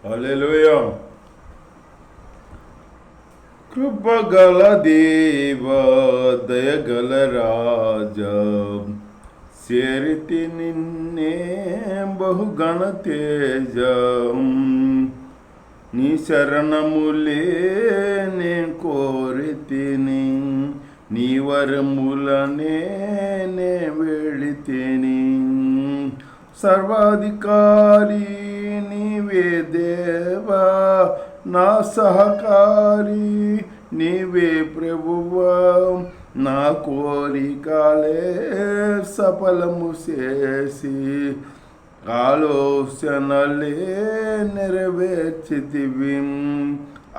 హల్లెలూయా. కృపగల దేవా దయగల రాజా, సేరితి నిన్నే బహుగణ తేజం. నీ శరణములే నే కోరితిని, నీ వరములనే నే వేడితిని. సర్వాధికారి నీవే దేవా, నా సహకారి నీవే ప్రభువా. నా కోరికలే సఫలము చేసి, ఆలోచనలే నెరవేర్చితివి.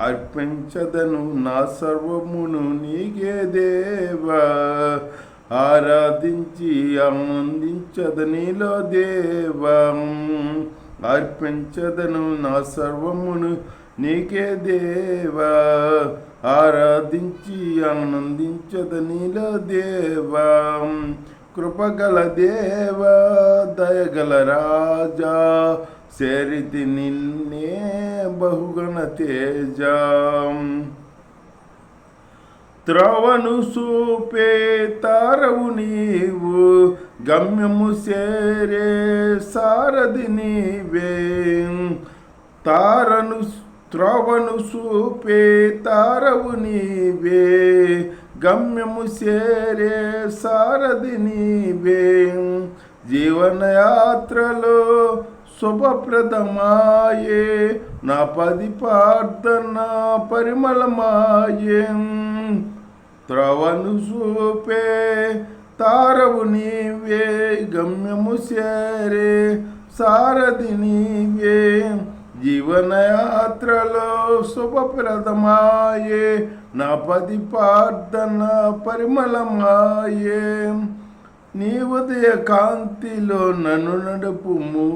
అర్పించదను నా సర్వమును నీకే దేవా, ఆరాధించి ఆనందించదనిలో దేవా. అర్పించదను నా సర్వమును నీకే దేవా, ఆరాధించి ఆనందించదనిలో దేవా. కృపగల దేవా దయగల రాజా, సేరితి నిన్నే బహుగణ తేజా. త్రోవను చూపే తారవు నీవు, గమ్యము చేరే సారథి నీవే. త్రోవను చూపే తారవు నీవే, గమ్యము చేరే సారథి నీవే. జీవనయాత్రలో శుభప్రదమాయే, నా పది ప్రార్థన పరిమళమాయే. త్రోవను చూపే తారవు నీవే, గమ్యము చేరే సారథి నీవే. జీవనయాత్రలో శుభప్రదమాయే, నా పది ప్రార్థన పరిమళమాయే. నీ ఉదయ కాంతిలో నన్ను నడుపుము,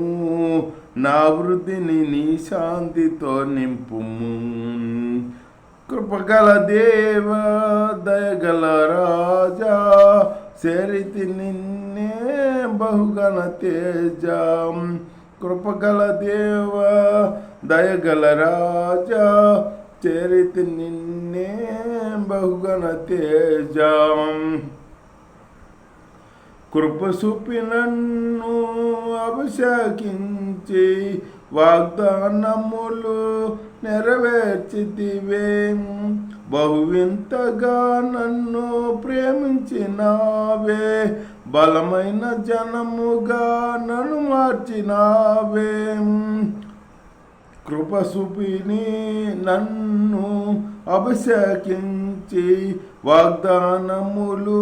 నా వృద్ధిని నీ శాంతితో నింపుము. కృపగల దేవా దయగల రాజా, సేరితి నిన్నే బహుగణ తేజా. కృపగల దేవా దయగల రాజా, చేరితి నిన్నే బహుగణ తేజా. కృప చూపి నన్ను అభిషేకించి, వాగ్దానములు నెరవేర్చితివే. బహువింతగా నన్ను ప్రేమించినావే, బలమైన జనముగా నన్ను మార్చినావే. కృప చూపిని నన్ను అభిషేకించి, వాగ్దానములు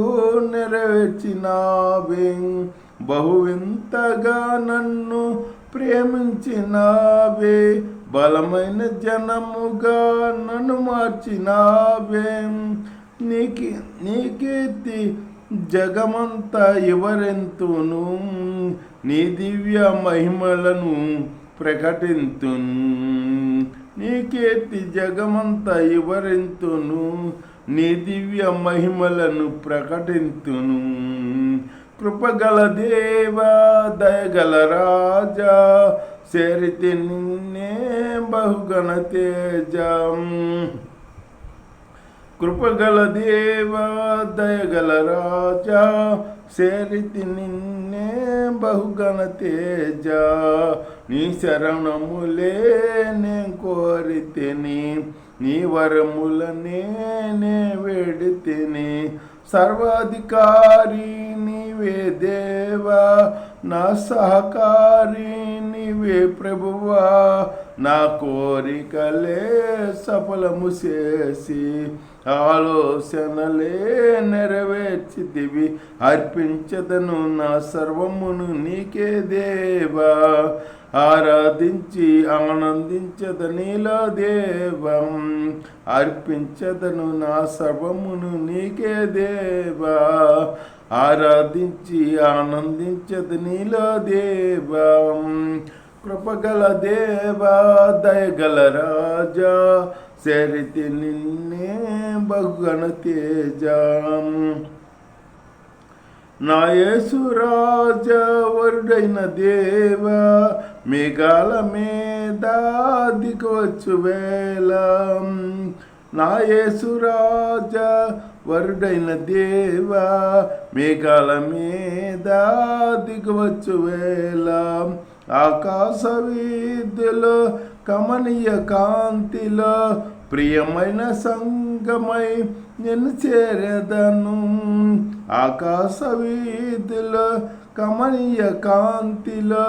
నెరవేర్చినావే. బహువింతగా నన్ను ప్రేమించినావే, బలమైన జనముగా నన్ను మార్చినావే. నీ కీర్తి జగమంతా ఎవరెంతును, నీ దివ్య మహిమలను ప్రకటింతును. నీ కీర్తి జగమంతా ఎవరెంతును, నీ దివ్య మహిమలను ప్రకటింతును. కృపగల దేవా దయగల రాజా, సేరితి నిన్నే బహుగణ తేజా. కృపగల దేవా దయగల రాజా, సేరితి నిన్నే బహుగణ తేజా. నీ శరణములే నే కోరితిని, నీ వరములనే నే వేడితిని. సర్వాధికారి నీవే దేవా, నా సహకారి నీవే ప్రభువా. నా కోరికలే సఫలము చేసి, ఆలోచనలే నెరవేర్చితివి. అర్పించదను నా సర్వమును నీకే దేవా, ఆరాధించి ఆనందించదనిలో దేవం. అర్పించదను నా సర్వమును నీకే దేవా, ఆరాధించి ఆనందించదనిలో దేవం. కృపగల దేవా దయగల రాజా, సేరితి నిన్నే బహుగణ తేజా. నా యేసు రాజా వరుడైన దేవా, మేఘాల మీద మీద దిగవచ్చు వేళ నా యేసు రాజా వరుడైన దేవా మేఘాల మీద దిగవచ్చు వేళ ఆకాశ వీధులో కమనీయ కాంతిలో ప్రియమైన సంగమై నేను చేరదను ఆకాశ వీధులో కమనీయ కాంతిలో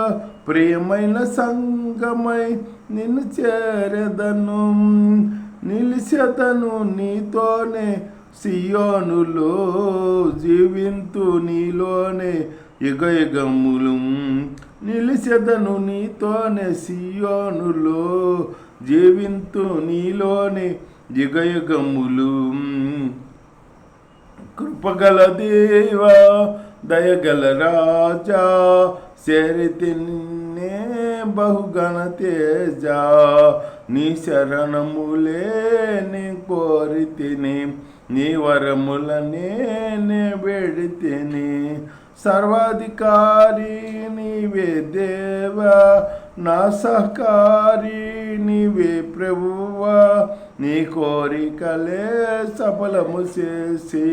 ప్రియమైన సంగమై నిన్ను చేరదను నిలిచెదను నీతోనే సియోనులో జీవింతు నీలోనే యుగయుగములు నిలిచెదను నీతోనే సియోనులో జీవింతు నీలోనే యుగయుగములు కృపగల దేవా దయగల రాజా శరితి నిన్నే బహుగణ తేజ నీ శరణములే నీ కోరితిని నీ వరములనే నే వేడితిని సర్వాధికారి నీవే దేవా నా సహకారి నీవే ప్రభువా నీ కోరికలే సఫలము చేసి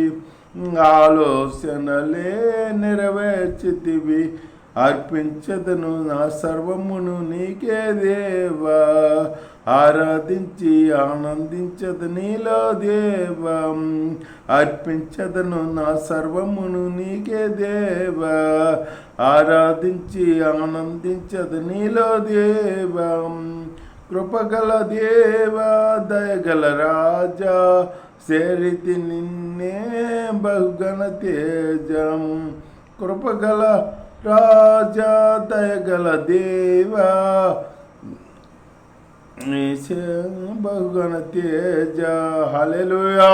ఆలోచనలే నెరవేర్చితివి అర్పించదను నా సర్వమును నీకే దేవా ఆరాధించి ఆనందించదు నీలో దేవా అర్పించదను నా సర్వమును నీకే దేవా ఆరాధించి ఆనందించదు నీలో దేవా కృపగల దేవా దయగల రాజా శరితి నిన్నే బహుగణ తేజం కృపగల రాజా దయగల దేవా బహుగణ తేజ హల్లెలూయా.